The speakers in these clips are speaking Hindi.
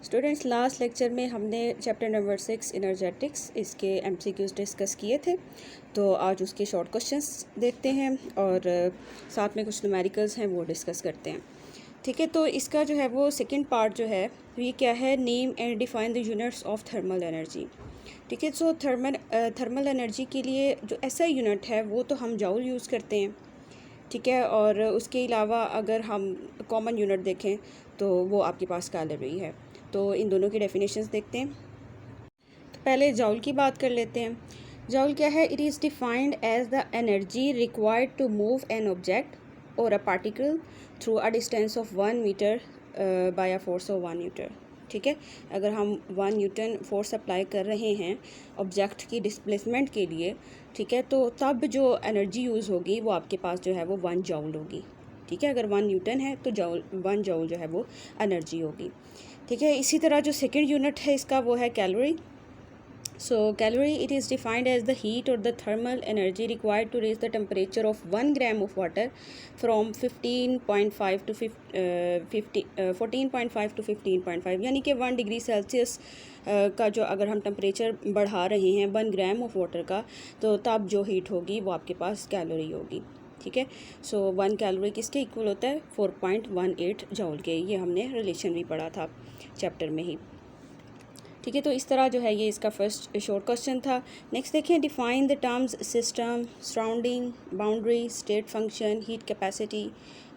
स्टूडेंट्स, लास्ट लेक्चर में हमने चैप्टर नंबर 6 एनर्जेटिक्स इसके एमसीक्यूज डिस्कस किए थे। तो आज उसके शॉर्ट क्वेश्चंस देखते हैं और साथ में कुछ न्यूमेरिकल्स हैं वो डिस्कस करते हैं। ठीक है, तो इसका जो है वो सेकंड पार्ट जो है ये क्या है, name and define the units of thermal energy. ठीक है, सो थर्मल एनर्जी के लिए जो ऐसा यूनिट है वो तो हम जूल यूज़ करते हैं। ठीक है, और उसके अलावा अगर हम कॉमन यूनिट देखें तो वो आपके पास कैलोरी है। तो इन दोनों की डेफिनेशंस देखते हैं। तो पहले जॉल की बात कर लेते हैं। जॉल क्या है? It is defined as the energy required to move an object और a particle through a distance of 1 metre by a force of 1 newton. ठीक है, अगर हम 1 न्यूटन फोर्स अप्लाई कर रहे हैं ऑब्जेक्ट की डिस्प्लेसमेंट के लिए, ठीक है, तो तब जो एनर्जी यूज़ होगी वो आपके पास जो है वो 1 जॉल होगी। ठीक है, अगर 1 न्यूटन है तो 1 जॉल जो है वो एनर्जी होगी। ठीक है, इसी तरह जो सेकंड यूनिट है इसका वो है calorie. So calorie it is defined as the heat और the thermal energy required to raise the temperature of 1 gram of water from 14.5 to 15.5, यानी कि 1 डिग्री सेल्सियस का जो अगर हम टेम्परेचर बढ़ा रहे हैं 1 ग्राम ऑफ वाटर का, तो तब जो हीट होगी वो आपके पास कैलोरी होगी। ठीक है, सो 1 कैलोरी किसके इक्वल होता है? 4.18 जॉल के। ये हमने रिलेशन भी पढ़ा था चैप्टर में ही। ठीक है, तो इस तरह जो है ये इसका फर्स्ट शॉर्ट क्वेश्चन था। नेक्स्ट देखें, define the terms system, surrounding, boundary, state function, heat capacity,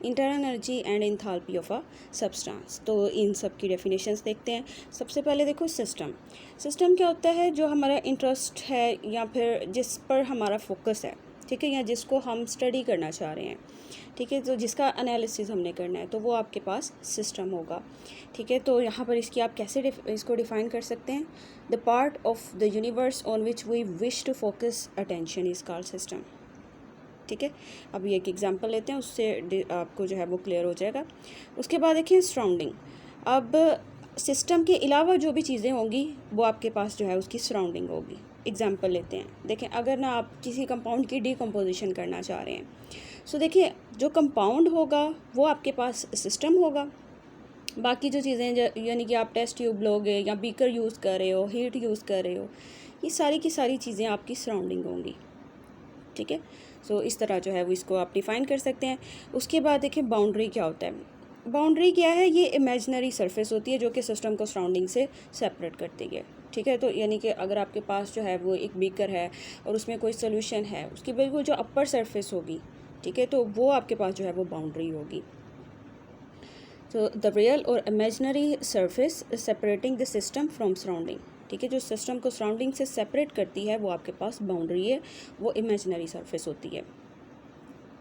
internal energy and enthalpy of a substance. तो इन सब की डेफिनेशंस देखते हैं। सबसे पहले देखो सिस्टम। सिस्टम क्या होता है? जो हमारा इंटरेस्ट है या फिर जिस पर हमारा फोकस है, ठीक है, या जिसको हम स्टडी करना चाह रहे हैं, ठीक है, तो जिसका एनालिसिस हमने करना है, तो वो आपके पास सिस्टम होगा। ठीक है, तो यहाँ पर इसकी आप कैसे इसको डिफ़ाइन कर सकते हैं? The part of the universe on which we wish to focus attention is called system. ठीक है, अब ये एक एग्जांपल लेते हैं, उससे आपको जो है वो क्लियर हो जाएगा। उसके बाद देखिए सराउंडिंग। अब सिस्टम के अलावा जो भी चीज़ें होंगी वो आपके पास जो है उसकी सराउंडिंग होगी। एग्जांपल लेते हैं, देखें अगर ना आप किसी कंपाउंड की डीकम्पोजिशन करना चाह रहे हैं, सो देखिए जो कंपाउंड होगा वो आपके पास सिस्टम होगा। बाकी जो चीज़ें यानी कि आप टेस्ट ट्यूब लोगे या बीकर यूज़ कर रहे हो, हीट यूज़ कर रहे हो, ये सारी की सारी चीज़ें आपकी सराउंडिंग होंगी। ठीक है, सो इस तरह जो है वो इसको आप डिफ़ाइन कर सकते हैं। उसके बाद देखिए बाउंड्री क्या होता है? बाउंड्री क्या है? ये इमेजिनरी सरफेस होती है जो कि सिस्टम को सराउंडिंग से सेपरेट करती है। ठीक है, तो यानी कि अगर आपके पास जो है वो एक बीकर है और उसमें कोई सोल्यूशन है, उसकी बिल्कुल जो अपर सरफेस होगी, ठीक है, तो वो आपके पास जो है वो बाउंड्री होगी। तो द रियल और imaginary surface separating the system from surrounding. ठीक है, जो सिस्टम को सराउंडिंग से सेपरेट करती है वो आपके पास बाउंड्री है, वो इमेजिनरी सरफेस होती है।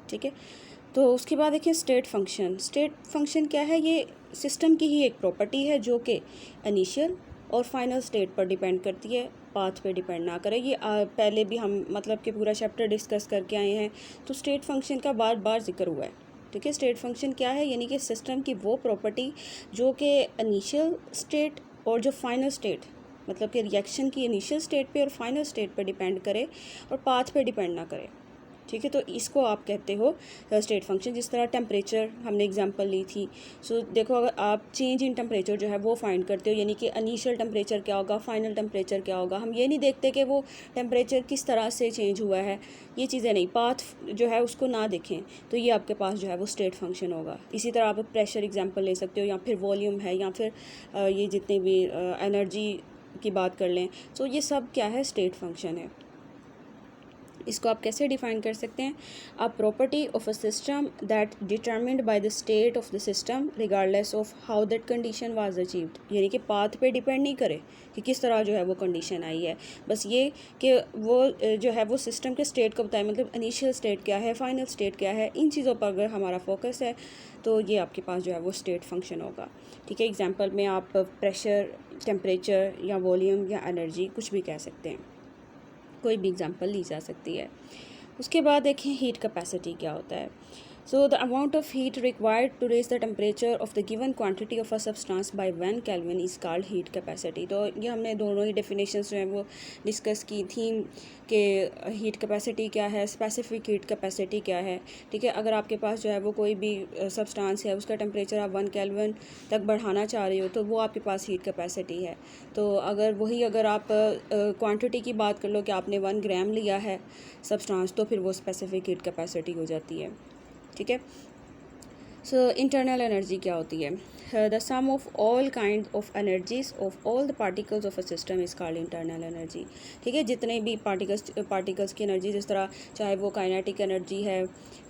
ठीक है, तो उसके बाद देखिए स्टेट फंक्शन। स्टेट फंक्शन क्या है? ये सिस्टम की ही एक प्रॉपर्टी है जो कि इनिशियल और फाइनल स्टेट पर डिपेंड करती है, पाथ पे डिपेंड ना करे। ये पहले भी हम मतलब कि पूरा चैप्टर डिस्कस करके आए हैं, तो स्टेट फंक्शन का बार बार जिक्र हुआ है। ठीक है, स्टेट फंक्शन क्या है? यानी कि सिस्टम की वो प्रॉपर्टी जो कि इनिशियल स्टेट और जो फाइनल स्टेट, मतलब कि रिएक्शन की इनिशियल स्टेट पे और फाइनल स्टेट पे डिपेंड करे और पाथ पे डिपेंड ना करे। ठीक है, तो इसको आप कहते हो स्टेट फंक्शन। जिस तरह टेम्परेचर हमने एग्जांपल ली थी, सो देखो अगर आप चेंज इन टेम्परेचर जो है वो फाइंड करते हो, यानी कि इनिशियल टेम्परेचर क्या होगा, फाइनल टेम्परेचर क्या होगा, हम ये नहीं देखते कि वो टेम्परेचर किस तरह से चेंज हुआ है, ये चीज़ें नहीं, पाथ जो है उसको ना देखें, तो ये आपके पास जो है वो स्टेट फंक्शन होगा। इसी तरह आप प्रेशर एग्जाम्पल ले सकते हो, या फिर वॉल्यूम है, या फिर ये जितने भी एनर्जी की बात कर लें, तो ये सब क्या है? स्टेट फंक्शन है। इसको आप कैसे डिफाइन कर सकते हैं? A property of a system that determined by the state of the system regardless of how that condition was achieved. यानी कि पाथ पे डिपेंड नहीं करे कि किस तरह जो है वो कंडीशन आई है, बस ये कि वो जो है वो सिस्टम के स्टेट को बताए, मतलब इनिशियल स्टेट क्या है, फाइनल स्टेट क्या है, इन चीज़ों पर अगर हमारा फोकस है तो ये आपके पास जो है वो स्टेट फंक्शन होगा। ठीक है, एग्जाम्पल में आप प्रेशर, टेम्परेचर या वॉल्यूम या एनर्जी कुछ भी कह सकते हैं, कोई भी एग्जांपल ली जा सकती है। उसके बाद देखें हीट कैपेसिटी क्या होता है। So the amount of heat required to raise the temperature of the given quantity of a substance by 1 Kelvin is called heat capacity. तो ये हमने दोनों ही डेफिनेशंस जो हैं वो डिस्कस की थी कि हीट कैपेसिटी क्या है, स्पेसिफिक हीट कैपेसिटी क्या है। ठीक है, अगर आपके पास जो है वो कोई भी सब्सटेंस है, उसका टेम्परेचर आप 1 केल्विन तक बढ़ाना चाह रहे हो तो वो आपके पास हीट कैपेसिटी है। तो अगर आप क्वांटिटी की बात कर लो कि आपने 1 ग्राम लिया है सब्सटेंस, तो फिर वो स्पेसिफिक हीट कैपेसिटी हो जाती है। ठीक है, सो इंटरनल एनर्जी क्या होती है? The sum of all kind of energies of all the particles of a system is called internal energy. ठीक है, जितने भी पार्टिकल्स की एनर्जी, जिस तरह चाहे वो काइनेटिक एनर्जी है,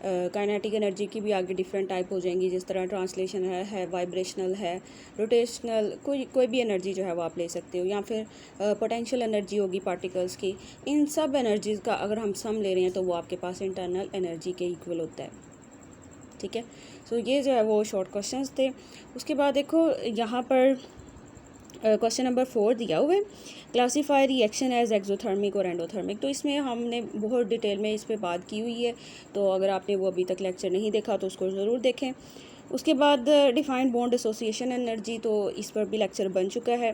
काइनेटिक एनर्जी की भी आगे डिफरेंट टाइप हो जाएंगी, जिस तरह ट्रांसलेशन है वाइब्रेशनल है, रोटेशनल, कोई भी एनर्जी जो है वो आप ले सकते हो, या फिर पोटेंशियल एनर्जी होगी पार्टिकल्स की। इन सब एनर्जीज़ का अगर हम सम ले रहे हैं तो वो आपके पास इंटरनल एनर्जी के इक्वल होता है। ठीक है, सो ये जो है वो शॉर्ट क्वेश्चंस थे। उसके बाद देखो यहाँ पर क्वेश्चन नंबर 4 दिया हुआ है, क्लासीफाई रिएक्शन एज एक्सोथर्मिक और एंडोथर्मिक। तो इसमें हमने बहुत डिटेल में इस पर बात की हुई है, तो अगर आपने वो अभी तक लेक्चर नहीं देखा तो उसको ज़रूर देखें। उसके बाद डिफाइंड बॉन्ड एसोसिएशन एनर्जी, तो इस पर भी लेक्चर बन चुका है।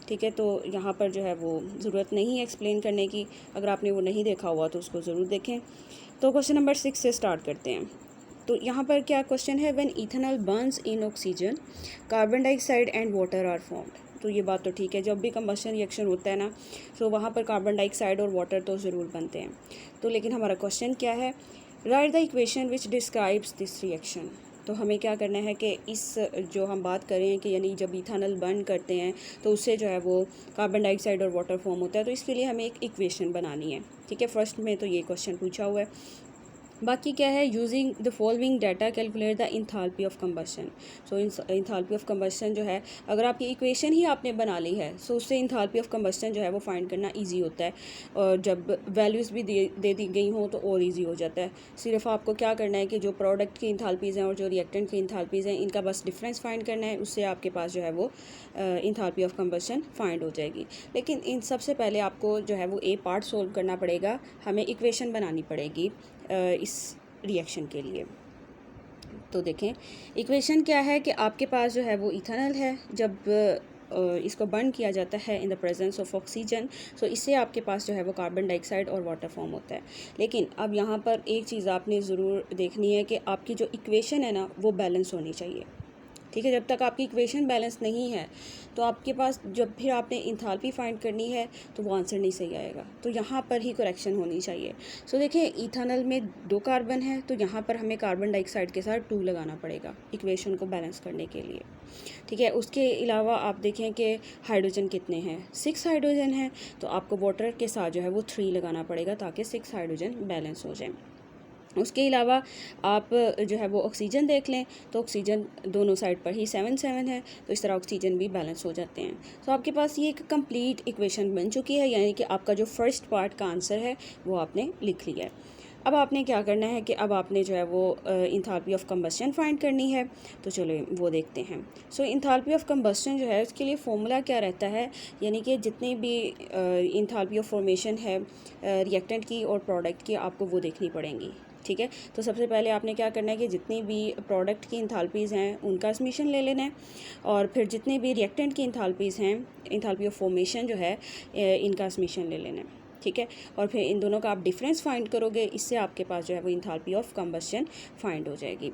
ठीक है, तो यहाँ पर जो है वो ज़रूरत नहीं है एक्सप्लेन करने की, अगर आपने वो नहीं देखा हुआ तो उसको ज़रूर देखें। तो क्वेश्चन नंबर 6 से स्टार्ट करते हैं। तो यहाँ पर क्या क्वेश्चन है, when ethanol burns in oxygen carbon dioxide and water are formed. तो ये बात तो ठीक है, जब भी कंबशन रिएक्शन होता है ना, तो वहाँ पर कार्बन डाइऑक्साइड और वाटर तो ज़रूर बनते हैं। तो लेकिन हमारा क्वेश्चन क्या है, right the equation which describes this reaction. तो हमें क्या करना है कि इस जो हम बात करें कि यानी जब इथेनॉल बर्न करते हैं तो उससे जो है वो कार्बन डाइऑक्साइड और वाटर फॉर्म होता है, तो इसके लिए हमें एक इक्वेशन बनानी है। ठीक है, फर्स्ट में तो ये क्वेश्चन पूछा हुआ है। बाकी क्या है, using the following data calculate the enthalpy of combustion. So enthalpy of combustion जो है, अगर आपकी इक्वेशन ही आपने बना ली है सो उससे इंथाल्पी ऑफ कंबशन जो है वो फाइंड करना इजी होता है, और जब वैल्यूज़ भी दे दी गई हों तो और इजी हो जाता है। सिर्फ आपको क्या करना है कि जो प्रोडक्ट की इंथाल्पीज़ हैं और जो रिएक्टेंट की इंथाल्पीज़ हैं, इनका बस डिफरेंस फाइंड करना है, उससे आपके पास जो है वो इंथाल्पी ऑफ कंबशन फाइंड हो जाएगी। लेकिन इन सबसे पहले आपको जो है वो ए पार्ट सोल्व करना पड़ेगा, हमें इक्वेशन बनानी पड़ेगी इस रिएक्शन के लिए। तो देखें इक्वेशन क्या है कि आपके पास जो है वो इथेनॉल है, जब इसको बर्न किया जाता है in the presence of oxygen, so इससे आपके पास जो है वो कार्बन डाइऑक्साइड और वाटर फॉर्म होता है। लेकिन अब यहाँ पर एक चीज़ आपने ज़रूर देखनी है कि आपकी जो इक्वेशन है ना वो बैलेंस होनी चाहिए। ठीक है, जब तक आपकी इक्वेशन बैलेंस नहीं है तो आपके पास जब फिर आपने इंथाल्पी फाइंड करनी है तो वो आंसर नहीं सही आएगा, तो यहाँ पर ही करेक्शन होनी चाहिए। सो देखिए, इथेनॉल में 2 कार्बन है, तो यहाँ पर हमें कार्बन डाइऑक्साइड के साथ 2 लगाना पड़ेगा इक्वेशन को बैलेंस करने के लिए। ठीक है, उसके अलावा आप देखें कि हाइड्रोजन कितने हैं, 6 हाइड्रोजन हैं, तो आपको वाटर के साथ जो है वो 3 लगाना पड़ेगा ताकि 6 हाइड्रोजन बैलेंस हो जाए। उसके अलावा आप जो है वो ऑक्सीजन देख लें, तो ऑक्सीजन दोनों साइड पर ही 7 है, तो इस तरह ऑक्सीजन भी बैलेंस हो जाते हैं। तो आपके पास ये एक कंप्लीट इक्वेशन बन चुकी है, यानी कि आपका जो फर्स्ट पार्ट का आंसर है वो आपने लिख लिया है। अब आपने क्या करना है कि अब आपने जो है वो इंथाल्पी ऑफ कंबस्शन फाइंड करनी है, तो चलो वो देखते हैं। सो इंथाल्पी ऑफ कंबस्शन जो है उसके लिए फॉर्मूला क्या रहता है, यानी कि जितनी भी इंथाल्पी ऑफ फॉर्मेशन है रिएक्टेंट की और प्रोडक्ट की, आपको वो देखनी पड़ेंगी। ठीक है, तो सबसे पहले आपने क्या करना है कि जितनी भी प्रोडक्ट की इंथाल्पीज़ हैं उनका समीशन ले लेना है, और फिर जितनी भी रिएक्टेंट की इंथाल्पीज़ हैं, इंथाल्पी ऑफ फॉर्मेशन जो है, इनका समीशन ले लेना है। ठीक है, और फिर इन दोनों का आप डिफरेंस फाइंड करोगे, इससे आपके पास जो है वो इंथाल्पी ऑफ कंबस्शन फाइंड हो जाएगी।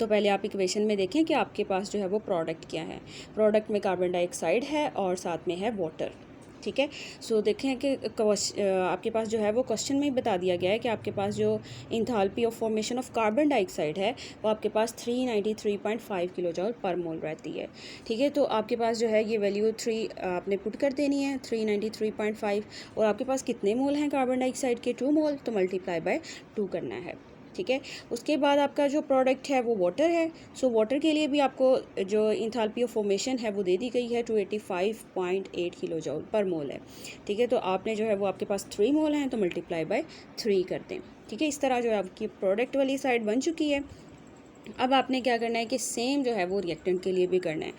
तो पहले आप इक्वेशन में देखें कि आपके पास जो है वो प्रोडक्ट क्या है। प्रोडक्ट में कार्बन डाइऑक्साइड है और साथ में है वाटर। ठीक है, सो देखें कि आपके पास जो है वो क्वेश्चन में ही बता दिया गया है कि आपके पास जो enthalpy of formation of carbon dioxide है वो आपके पास 393.5 किलो जूल पर मोल रहती है। ठीक है, तो आपके पास जो है ये वैल्यू 3 आपने पुट कर देनी है, 393.5, और आपके पास कितने मोल हैं कार्बन डाइऑक्साइड के, 2 मोल, तो मल्टीप्लाई बाय 2 करना है। ठीक है, उसके बाद आपका जो प्रोडक्ट है वो वाटर है। सो वाटर के लिए भी आपको जो इंथाल्पी ऑफ फॉर्मेशन है वो दे दी गई है, 285.8 किलो जूल पर मोल है। ठीक है, तो आपने जो है वो आपके पास 3 मोल हैं, तो मल्टीप्लाई बाय 3 कर दें। ठीक है, इस तरह जो है आपकी प्रोडक्ट वाली साइड बन चुकी है। अब आपने क्या करना है कि सेम जो है वो रिएक्टेंट के लिए भी करना है।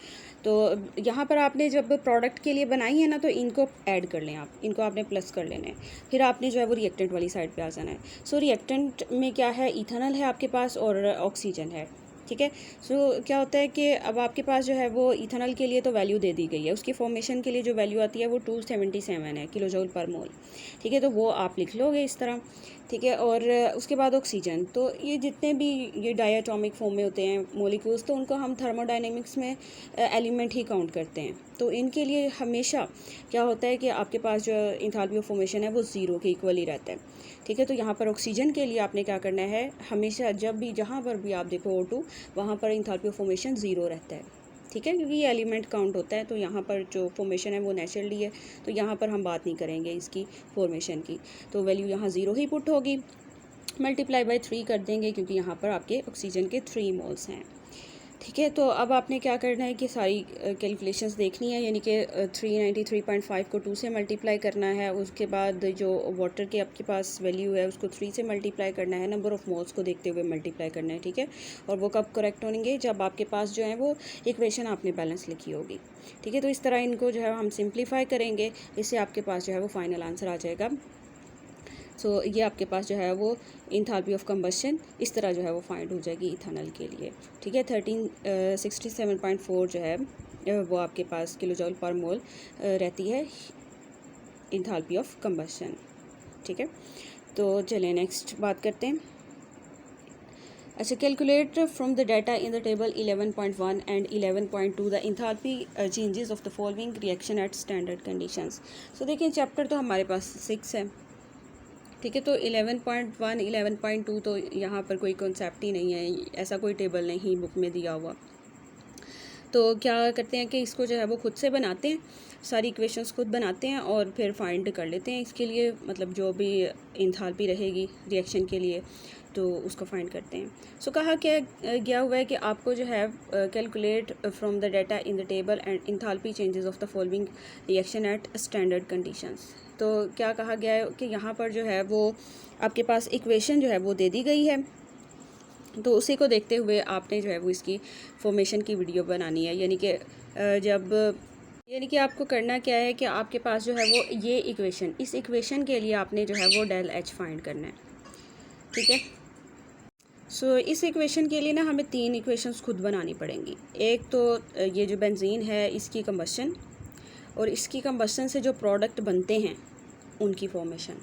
तो यहाँ पर आपने जब प्रोडक्ट के लिए बनाई है ना, तो इनको ऐड कर लें, आप इनको आपने प्लस कर लेना है। फिर आपने जो है वो रिएक्टेंट वाली साइड पे आ जाना है। सो रिएक्टेंट में क्या है, इथेनॉल है आपके पास और ऑक्सीजन है, ठीक है। सो क्या होता है कि अब आपके पास जो है वो इथेनॉल के लिए तो वैल्यू दे दी गई है, उसकी फॉर्मेशन के लिए जो वैल्यू आती है वो 277 है किलो जूल पर मोल, ठीक है। तो वो आप लिख लोगे इस तरह, ठीक है। और उसके बाद ऑक्सीजन, तो ये जितने भी ये डायटोमिक फॉर्म में होते हैं मॉलिक्यूल्स, तो उनको हम थर्मोडायनेमिक्स में एलिमेंट ही काउंट करते हैं। तो इनके लिए हमेशा क्या होता है कि आपके पास जो इंथैल्पी ऑफ फॉर्मेशन है वो ज़ीरो के इक्वल ही रहता है, ठीक है। तो यहाँ पर ऑक्सीजन के लिए आपने क्या करना है, हमेशा जब भी जहाँ पर भी आप देखो O2, वहाँ पर इंथैल्पी ऑफ फॉर्मेशन ज़ीरो रहता है, ठीक है, क्योंकि ये एलिमेंट काउंट होता है। तो यहाँ पर जो फॉर्मेशन है वो नेचुरली है, तो यहाँ पर हम बात नहीं करेंगे इसकी फॉर्मेशन की। तो वैल्यू यहाँ ज़ीरो ही पुट होगी, मल्टीप्लाई बाय 3 कर देंगे, क्योंकि यहाँ पर आपके ऑक्सीजन के 3 मोल्स हैं, ठीक है। तो अब आपने क्या करना है कि सारी कैलकुलेशंस देखनी है, यानी कि 393.5 को 2 से मल्टीप्लाई करना है। उसके बाद जो वाटर के आपके पास वैल्यू है उसको 3 से मल्टीप्लाई करना है, नंबर ऑफ़ मोल्स को देखते हुए मल्टीप्लाई करना है, ठीक है। और वो कब करेक्ट होंगे, जब आपके पास जो है वो इक्वेशन आपने बैलेंस लिखी होगी, ठीक है। तो इस तरह इनको जो है हम सिंप्लीफाई करेंगे, इससे आपके पास जो है वो फाइनल आंसर आ जाएगा। सो ये आपके पास जो है वो इंथैल्पी ऑफ कंबशन इस तरह जो है वो फाइंड हो जाएगी इथेनॉल के लिए, ठीक है। 1367.4 जो है वो आपके पास किलो जूल पर मोल रहती है इंथैल्पी ऑफ कंबशन, ठीक है। तो चलिए नेक्स्ट बात करते हैं। अच्छा, calculate from the data in the table 11.1 and 11.2 the enthalpy changes of the following reaction at standard conditions. So देखिए चैप्टर तो हमारे पास 6 है, ठीक है। तो 11.1 11.2 तो यहाँ पर कोई कॉन्सेप्ट ही नहीं है, ऐसा कोई टेबल नहीं बुक में दिया हुआ। तो क्या करते हैं कि इसको जो है वो खुद से बनाते हैं, सारी इक्वेशंस खुद बनाते हैं और फिर फाइंड कर लेते हैं इसके लिए, मतलब जो भी इंथैल्पी रहेगी रिएक्शन के लिए तो उसको फाइंड करते हैं। सो कहा क्या गया हुआ है कि आपको जो है calculate from the data in the table and enthalpy changes of the following reaction at standard conditions. तो क्या कहा गया है कि यहाँ पर जो है वो आपके पास इक्वेशन जो है वो दे दी गई है, तो उसी को देखते हुए आपने जो है वो इसकी फॉर्मेशन की वीडियो बनानी है। यानी कि आपको करना क्या है कि आपके पास जो है वो ये इक्वेशन, इस इक्वेशन के लिए आपने जो है वो डेल एच फाइंड करना है, ठीक है। सो इस इक्वेशन के लिए ना हमें 3 इक्वेशंस खुद बनानी पड़ेंगी। एक तो ये जो बेंजीन है इसकी कंबशन, और इसकी कंबशन से जो प्रोडक्ट बनते हैं उनकी फॉर्मेशन।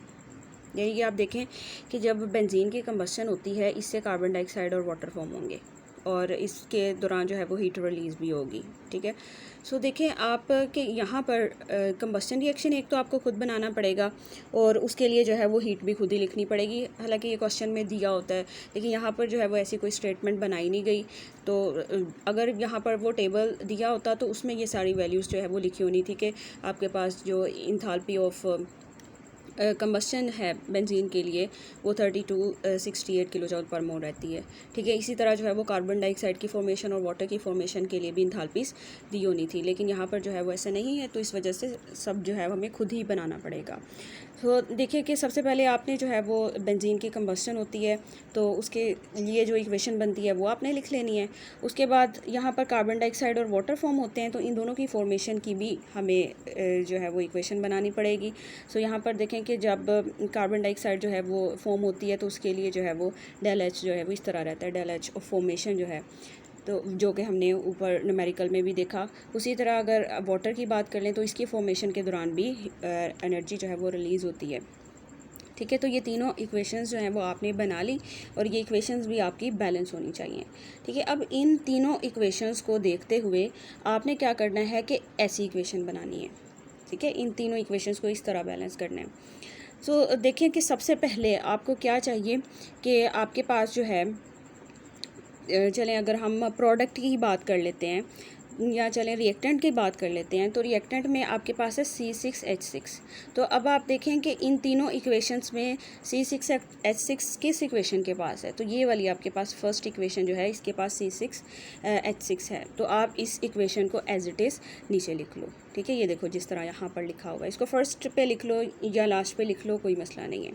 यानी कि आप देखें कि जब बेंजीन की कंबशन होती है इससे कार्बन डाइऑक्साइड और वाटर फॉर्म होंगे, और इसके दौरान जो है वो हीट रिलीज़ भी होगी, ठीक है। सो देखें आप कि यहाँ पर कंबशन रिएक्शन एक तो आपको खुद बनाना पड़ेगा, और उसके लिए जो है वो हीट भी खुद ही लिखनी पड़ेगी। हालांकि ये क्वेश्चन में दिया होता है, लेकिन यहाँ पर जो है वो ऐसी कोई स्टेटमेंट बनाई नहीं गई। तो अगर यहाँ पर वो टेबल दिया होता तो उसमें ये सारी वैल्यूज़ जो है वो लिखी होनी थी कि आपके पास जो इंथैल्पी ऑफ कंबशन है बेंजीन के लिए वो 3268 किलो जूल पर मोल रहती है, ठीक है। इसी तरह जो है वो कार्बन डाइऑक्साइड की फॉर्मेशन और वाटर की फॉर्मेशन के लिए भी इंथैल्पीज़ दी होनी थी, लेकिन यहाँ पर जो है वो ऐसा नहीं है, तो इस वजह से सब जो है हमें खुद ही बनाना पड़ेगा। तो देखिए कि सबसे पहले आपने जो है वो बेंजीन की कंबशन होती है तो उसके लिए जो इक्वेशन बनती है वो आपने लिख लेनी है। उसके बाद यहाँ पर कार्बन डाइऑक्साइड और वाटर फॉर्म होते हैं, तो इन दोनों की फॉर्मेशन की भी हमें जो है वो इक्वेशन बनानी पड़ेगी। सो यहाँ पर देखें कि जब कार्बन डाइऑक्साइड जो है वो फॉर्म होती है तो उसके लिए जो है वो डेल एच जो है वो इस तरह रहता है, डेल एच ऑफ फॉर्मेशन जो है, तो जो कि हमने ऊपर न्यूमेरिकल में भी देखा। उसी तरह अगर वाटर की बात कर लें तो इसकी फॉर्मेशन के दौरान भी एनर्जी जो है वो रिलीज़ होती है, ठीक है। तो ये तीनों इक्वेशंस जो हैं वो आपने बना ली, और ये इक्वेशंस भी आपकी बैलेंस होनी चाहिए, ठीक है। अब इन तीनों इक्वेशंस को देखते हुए आपने क्या करना है कि ऐसी इक्वेशन बनानी है, ठीक है। इन तीनों इक्वेशंस को इस तरह बैलेंस करना है। सो देखें कि सबसे पहले आपको क्या चाहिए कि आपके पास जो है, चलें अगर हम प्रोडक्ट की ही बात कर लेते हैं, या चलें रिएक्टेंट की बात कर लेते हैं। तो रिएक्टेंट में आपके पास है C6H6। तो अब आप देखें कि इन तीनों इक्वेशंस में C6H6 किस इक्वेशन के पास है, तो ये वाली आपके पास फर्स्ट इक्वेशन जो है इसके पास C6H6 है। तो आप इस इक्वेशन को एज इट इज़ नीचे लिख लो, ठीक है। ये देखो जिस तरह यहाँ पर लिखा हुआ है, इसको फर्स्ट पे लिख लो या लास्ट पे लिख लो, कोई मसला नहीं है।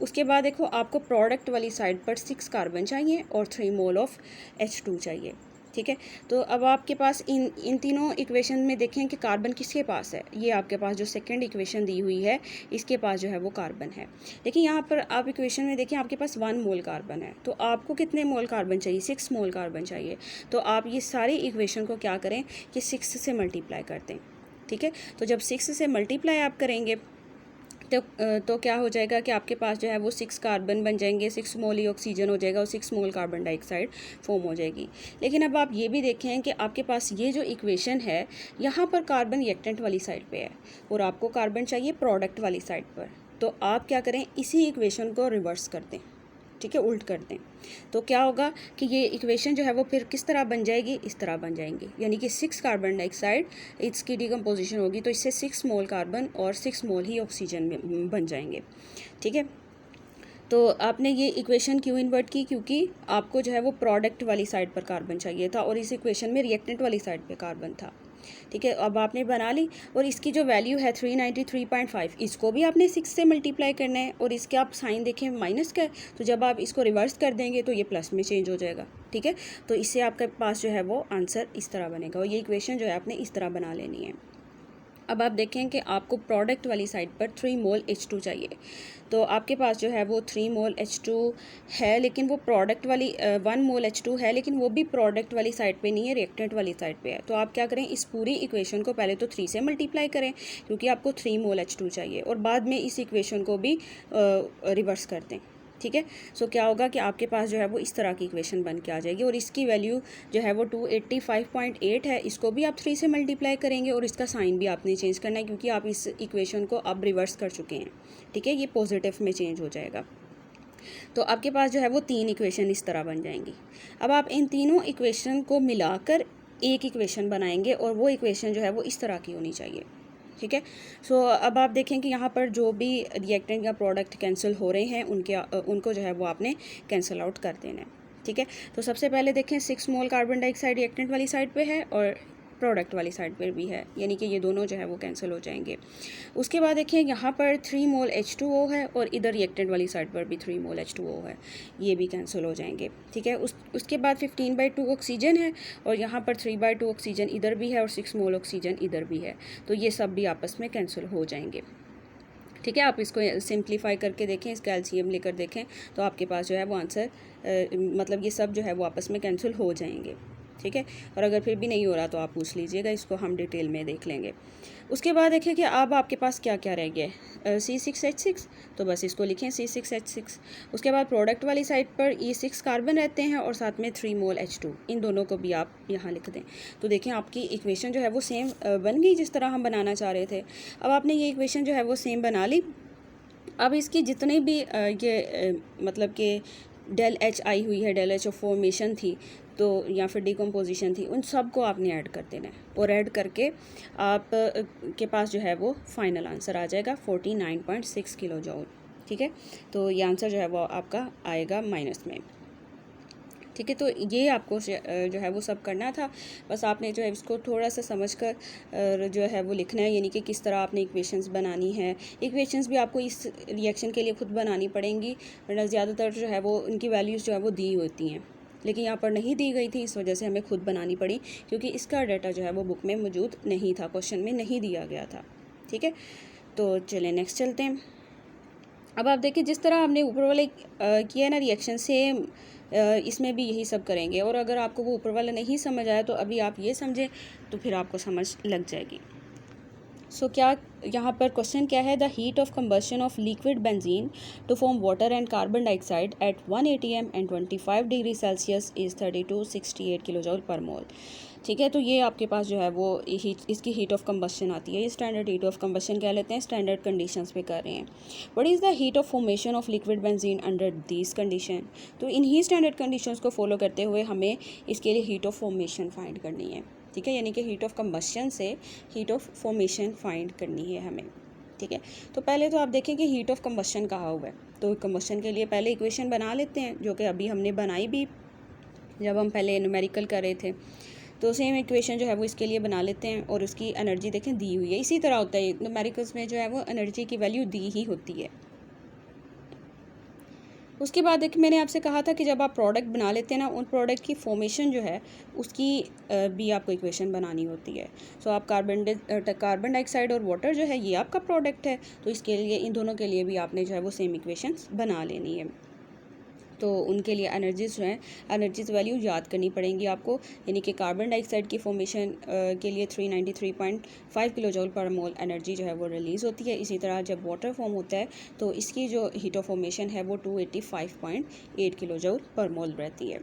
उसके बाद देखो आपको प्रोडक्ट वाली साइड पर 6 कार्बन चाहिए और 3 मोल ऑफ H2 चाहिए, ठीक है। तो अब आपके पास इन तीनों इक्वेशन में देखें कि कार्बन किसके पास है। ये आपके पास जो सेकंड इक्वेशन दी हुई है इसके पास जो है वो कार्बन है। लेकिन यहाँ पर आप इक्वेशन में देखें आपके पास 1 मोल कार्बन है। तो आपको कितने मोल कार्बन चाहिए, 6 मोल कार्बन चाहिए। तो आप ये सारी इक्वेशन को क्या करें कि 6 से मल्टीप्लाई कर दें, ठीक है। तो जब 6 से मल्टीप्लाई आप करेंगे तो क्या हो जाएगा कि आपके पास जो है वो 6 कार्बन बन जाएंगे, 6 मोल ही ऑक्सीजन हो जाएगा और 6 मोल कार्बन डाइऑक्साइड फॉर्म हो जाएगी। लेकिन अब आप ये भी देखें कि आपके पास ये जो इक्वेशन है यहाँ पर कार्बन रिएक्टेंट वाली साइड पे है और आपको कार्बन चाहिए प्रोडक्ट वाली साइड पर। तो आप क्या करें, इसी इक्वेशन को रिवर्स कर दें, ठीक है, उल्ट कर दें। तो क्या होगा कि ये इक्वेशन जो है वो फिर किस तरह बन जाएगी, इस तरह बन जाएंगी, यानी कि 6 कार्बन डाइऑक्साइड इसकी डिकम्पोजिशन होगी तो इससे 6 मोल कार्बन और 6 मोल ही ऑक्सीजन में बन जाएंगे, ठीक है। तो आपने ये इक्वेशन क्यों इन्वर्ट की, क्योंकि आपको जो है वो प्रोडक्ट वाली साइड पर कार्बन चाहिए था और इस इक्वेशन में रिएक्टेंट वाली साइड पर कार्बन था, ठीक है। अब आपने बना ली और इसकी जो वैल्यू है 393.5 इसको भी आपने 6 से मल्टीप्लाई करना है और इसके आप साइन देखें माइनस का है, तो जब आप इसको रिवर्स कर देंगे तो ये प्लस में चेंज हो जाएगा, ठीक है। तो इससे आपके पास जो है वो आंसर इस तरह बनेगा और ये इक्वेशन जो है आपने इस तरह बना लेनी है। अब आप देखें कि आपको प्रोडक्ट वाली साइड पर 3 मोल H2 चाहिए। तो आपके पास जो है वो 3 मोल H2 है, लेकिन वो प्रोडक्ट वाली 1 मोल H2 है, लेकिन वो भी प्रोडक्ट वाली साइड पे नहीं है, रिएक्टेंट वाली साइड पे है। तो आप क्या करें, इस पूरी इक्वेशन को पहले तो 3 से मल्टीप्लाई करें क्योंकि आपको 3 मोल H2 चाहिए और बाद में इस इक्वेशन को भी रिवर्स कर दें, ठीक है। सो क्या होगा कि आपके पास जो है वो इस तरह की इक्वेशन बन के आ जाएगी और इसकी वैल्यू जो है वो 285.8 है। इसको भी आप 3 से मल्टीप्लाई करेंगे और इसका साइन भी आपने चेंज करना है क्योंकि आप इस इक्वेशन को अब रिवर्स कर चुके हैं, ठीक है। ये पॉजिटिव में चेंज हो जाएगा। तो आपके पास जो है वो 3 इक्वेशन इस तरह बन जाएंगी। अब आप इन तीनों इक्वेशन को मिलाकर एक इक्वेशन बनाएंगे और वो इक्वेशन जो है वो इस तरह की होनी चाहिए, ठीक है। सो अब आप देखें कि यहाँ पर जो भी रिएक्टेंट या प्रोडक्ट कैंसिल हो रहे हैं उनको जो है वो आपने कैंसिल आउट कर देना है, ठीक है। तो सबसे पहले देखें 6 मोल कार्बन डाइऑक्साइड रिएक्टेंट वाली साइड पे है और प्रोडक्ट वाली साइड पर भी है, यानी कि ये दोनों जो है वो कैंसिल हो जाएंगे। उसके बाद देखिए यहाँ पर 3 मोल H2O है और इधर रिएक्टेंट वाली साइड पर भी 3 मोल H2O है, ये भी कैंसिल हो जाएंगे, ठीक है। उसके बाद 15/2 ऑक्सीजन है और यहाँ पर 3/2 ऑक्सीजन इधर भी है और 6 मोल ऑक्सीजन इधर भी है, तो ये सब भी आपस में कैंसिल हो जाएंगे, ठीक है। आप इसको सिंप्लीफाई करके देखें, इसका एलसीएम लेकर देखें तो आपके पास जो है वो आंसर मतलब ये सब जो है वो आपस में कैंसिल हो जाएंगे, ठीक है। और अगर फिर भी नहीं हो रहा तो आप पूछ लीजिएगा, इसको हम डिटेल में देख लेंगे। उसके बाद देखिए कि अब आपके पास क्या क्या रह गया है, C6H6, तो बस इसको लिखें C6H6। उसके बाद प्रोडक्ट वाली साइड पर ये 6 कार्बन रहते हैं और साथ में 3 मोल H2, इन दोनों को भी आप यहाँ लिख दें। तो देखें आपकी इक्वेशन जो है वो सेम बन गई जिस तरह हम बनाना चाह रहे थे। अब आपने ये इक्वेशन जो है वो सेम बना ली। अब इसकी जितने भी मतलब कि डेल H आई हुई है, डेल H ऑफ फॉर्मेशन थी तो या फिर डिकम्पोजिशन थी, उन सब को आपने ऐड कर देना है और ऐड करके आप के पास जो है वो फाइनल आंसर आ जाएगा 49.6 किलो जूल, ठीक है। तो ये आंसर जो है वो आपका आएगा माइनस में, ठीक है। तो ये आपको जो है वो सब करना था, बस आपने जो है इसको थोड़ा सा समझकर जो है वो लिखना है, यानी कि किस तरह आपने इक्वेशंस बनानी है। इक्वेशंस भी आपको इस रिएक्शन के लिए खुद बनानी पड़ेंगी, वरना ज़्यादातर जो है वो उनकी वैल्यूज़ जो है वो दी होती हैं, लेकिन यहाँ पर नहीं दी गई थी, इस वजह से हमें खुद बनानी पड़ी क्योंकि इसका डाटा जो है वो बुक में मौजूद नहीं था, क्वेश्चन में नहीं दिया गया था, ठीक है। तो चलें नेक्स्ट चलते हैं। अब आप देखिए जिस तरह आपने ऊपर वाले किया ना रिएक्शन सेम इसमें भी यही सब करेंगे और अगर आपको वो ऊपर वाला नहीं समझ आया तो अभी आप ये समझें तो फिर आपको समझ लग जाएगी। सो क्या यहाँ पर क्वेश्चन क्या है, the heat of combustion of liquid benzene to form water and carbon dioxide at 1 atm and 25 degree Celsius is 3268 kilo joule per mole, ठीक है। तो ये आपके पास जो है वो इसकी हीट ऑफ कंबशन आती है, ये स्टैंडर्ड हीट ऑफ कंबशन कह लेते हैं, स्टैंडर्ड कंडीशंस पे कर रहे हैं। What is the heat of formation of liquid benzene under this condition, तो इन्हीं स्टैंडर्ड कंडीशंस को फॉलो करते हुए हमें इसके लिए हीट ऑफ फॉर्मेशन फाइंड करनी है, ठीक है, यानी कि हीट ऑफ कंबस्शन से हीट ऑफ फॉर्मेशन फाइंड करनी है हमें। ठीक है, तो पहले तो आप देखें कि हीट ऑफ कंबस्शन कहा हुआ है, तो कंबस्शन के लिए पहले इक्वेशन बना लेते हैं, जो कि अभी हमने बनाई भी जब हम पहले न्यूमेरिकल कर रहे थे। तो सेम इक्वेशन जो है वो इसके लिए बना लेते हैं, और उसकी एनर्जी देखें दी हुई है। इसी तरह होता है न्यूमेरिकल्स में, जो है वो एनर्जी की वैल्यू दी ही होती है। उसके बाद देखिए मैंने आपसे कहा था कि जब आप प्रोडक्ट बना लेते हैं ना, उन प्रोडक्ट की फॉर्मेशन जो है उसकी भी आपको इक्वेशन बनानी होती है। सो आप कार्बन डाइऑक्साइड और वाटर जो है ये आपका प्रोडक्ट है, तो इसके लिए इन दोनों के लिए भी आपने जो है वो सेम इक्वेशंस बना लेनी है। तो उनके लिए एनर्जीज जो हैं, एनर्जीज वैल्यू याद करनी पड़ेंगी आपको, यानी कि कार्बन डाइऑक्साइड की फॉर्मेशन के लिए 393.5 किलो जूल पर मोल एनर्जी जो है वो रिलीज़ होती है। इसी तरह जब वाटर फॉर्म होता है तो इसकी जो हीट ऑफ फॉर्मेशन है वो 285.8 किलो जूल पर मोल रहती है।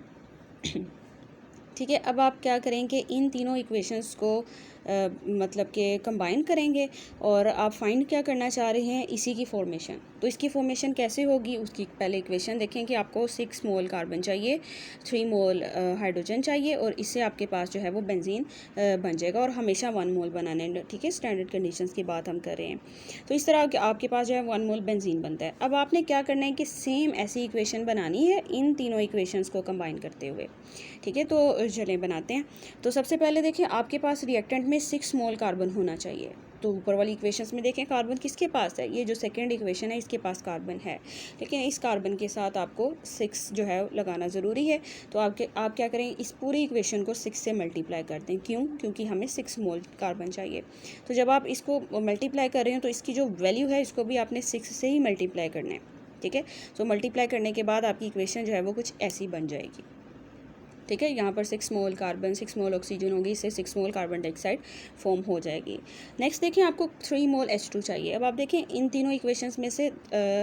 ठीक है, अब आप क्या करेंगे, इन तीनों इक्वेशंस को मतलब कि कंबाइन करेंगे, और आप फाइंड क्या करना चाह रहे हैं, इसी की फॉर्मेशन। तो इसकी फॉर्मेशन कैसे होगी, उसकी पहले इक्वेशन देखें कि आपको 6 मोल कार्बन चाहिए, 3 मोल हाइड्रोजन चाहिए, और इससे आपके पास जो है वो बेंजीन बन जाएगा, और हमेशा 1 मोल बनाने। ठीक है, स्टैंडर्ड कंडीशंस की बात हम कर रहे हैं। तो इस तरह आपके पास जो है 1 मोल बेंजीन बनता है। अब आपने क्या करना है कि सेम ऐसी इक्वेशन बनानी है इन तीनों इक्वेशंस को कंबाइन करते हुए। ठीक है, तो चलें बनाते हैं। तो सबसे पहले देखिए आपके पास रिएक्टेंट में 6 मोल कार्बन होना चाहिए। तो ऊपर वाली इक्वेशंस में देखें कार्बन किसके पास है, ये जो सेकंड इक्वेशन है इसके पास कार्बन है, लेकिन इस कार्बन के साथ आपको 6 जो है लगाना ज़रूरी है। तो आप क्या करें, इस पूरी इक्वेशन को 6 से मल्टीप्लाई कर दें। क्यों? क्योंकि हमें 6 मोल कार्बन चाहिए। तो जब आप इसको मल्टीप्लाई कर रहे हो तो इसकी जो वैल्यू है इसको भी आपने 6 से ही मल्टीप्लाई करना है। ठीक है, तो मल्टीप्लाई करने के बाद आपकी इक्वेशन जो है वो कुछ ऐसी बन जाएगी। ठीक है, यहाँ पर 6 मोल कार्बन, 6 मोल ऑक्सीजन होगी, इससे 6 मोल कार्बन डाइऑक्साइड फॉर्म हो जाएगी। नेक्स्ट देखें आपको 3 मोल H2 चाहिए। अब आप देखें इन तीनों इक्वेशंस में से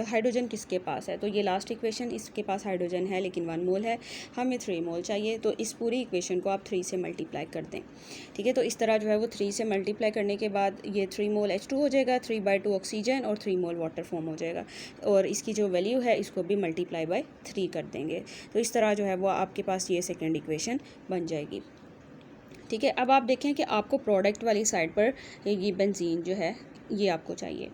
हाइड्रोजन किसके पास है, तो ये लास्ट इक्वेशन, इसके पास हाइड्रोजन है लेकिन 1 मोल है, हमें 3 मोल चाहिए। तो इस पूरी इक्वेशन को आप 3 से मल्टीप्लाई कर दें। ठीक है, तो इस तरह जो है वो 3 से मल्टीप्लाई करने के बाद ये 3 मोल H2 हो जाएगा, 3/2 ऑक्सीजन और 3 मोल वाटर फॉर्म हो जाएगा, और इसकी जो वैल्यू है इसको भी मल्टीप्लाई बाय 3 कर देंगे। तो इस तरह जो है वो आपके पास ये सेकेंड इक्वेशन बन जाएगी। ठीक है, अब आप देखें कि आपको प्रोडक्ट वाली साइड पर ये बेंजीन जो है ये आपको चाहिए,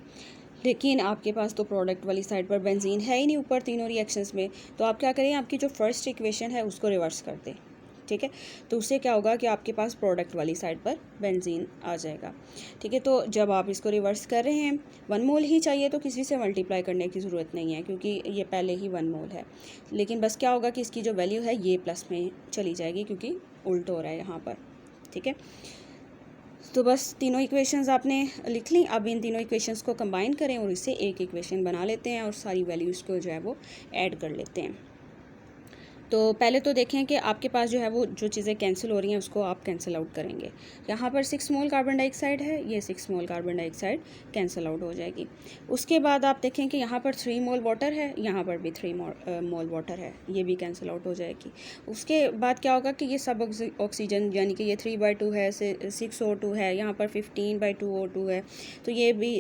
लेकिन आपके पास तो प्रोडक्ट वाली साइड पर बेंजीन है ही नहीं ऊपर तीनों रिएक्शंस में। तो आप क्या करें, आपकी जो फर्स्ट इक्वेशन है उसको रिवर्स कर दें। ठीक है, तो उससे क्या होगा कि आपके पास प्रोडक्ट वाली साइड पर बेंजीन आ जाएगा। ठीक है, तो जब आप इसको रिवर्स कर रहे हैं 1 मोल ही चाहिए, तो किसी से मल्टीप्लाई करने की ज़रूरत नहीं है क्योंकि ये पहले ही 1 मोल है। लेकिन बस क्या होगा कि इसकी जो वैल्यू है ये प्लस में चली जाएगी क्योंकि उल्ट हो रहा है यहाँ पर। ठीक है, तो बस तीनों इक्वेशंस आपने लिख ली। अब इन तीनों इक्वेशंस को कंबाइन करें और इससे एक इक्वेशन बना लेते हैं, और सारी वैल्यूज़ को जो है वो ऐड कर लेते हैं। तो पहले तो देखें कि आपके पास जो है वो जो चीज़ें कैंसिल हो रही हैं उसको आप कैंसिल आउट करेंगे। यहाँ पर 6 मोल कार्बन डाइऑक्साइड है, ये 6 mole carbon dioxide cancel out हो जाएगी। उसके बाद आप देखें कि यहाँ पर 3 मोल वाटर है, यहाँ पर भी 3 मोल वाटर है, ये भी कैंसिल आउट हो जाएगी। उसके बाद क्या होगा कि ये सब ऑक्सीजन यानी कि ये 3/2 है, 6 O2 है, यहाँ पर 15/2 O2 है, तो ये भी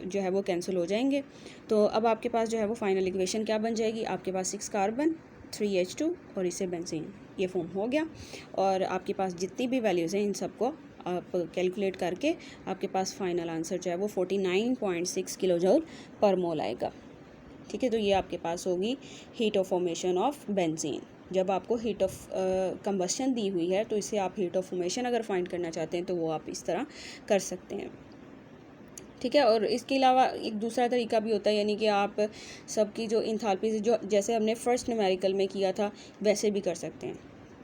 जो है वो कैंसिल हो जाएंगे। तो अब आपके पास जो है वो फाइनल इक्वेशन क्या बन जाएगी, आपके पास 6 कार्बन 3 H2 और इससे बेंजीन ये फॉर्म हो गया। और आपके पास जितनी भी वैल्यूज़ हैं इन सबको आप कैलकुलेट करके आपके पास फाइनल आंसर जो है वो 49.6 किलो जूल पर मोल आएगा। ठीक है, तो ये आपके पास होगी heat of formation of benzene. जब आपको हीट ऑफ कंबस्शन दी हुई है तो इससे आप हीट ऑफ फॉर्मेशन अगर फाइंड करना चाहते हैं तो वो आप इस तरह कर सकते हैं। ठीक है, और इसके अलावा एक दूसरा तरीका भी होता है, यानी कि आप सबकी जो इंथाल्पी जो जैसे हमने फर्स्ट न्यूमेरिकल में किया था वैसे भी कर सकते हैं।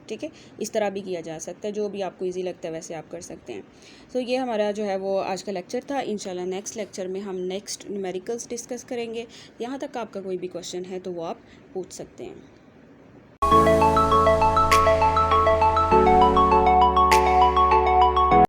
ठीक है, इस तरह भी किया जा सकता है, जो भी आपको इजी लगता है वैसे आप कर सकते हैं। तो ये हमारा जो है वो आज का लेक्चर था। इंशाल्लाह नेक्स्ट लेक्चर में हम नेक्स्ट न्यूमेरिकल्स डिस्कस करेंगे। यहाँ तक आपका कोई भी क्वेश्चन है तो वो आप पूछ सकते हैं।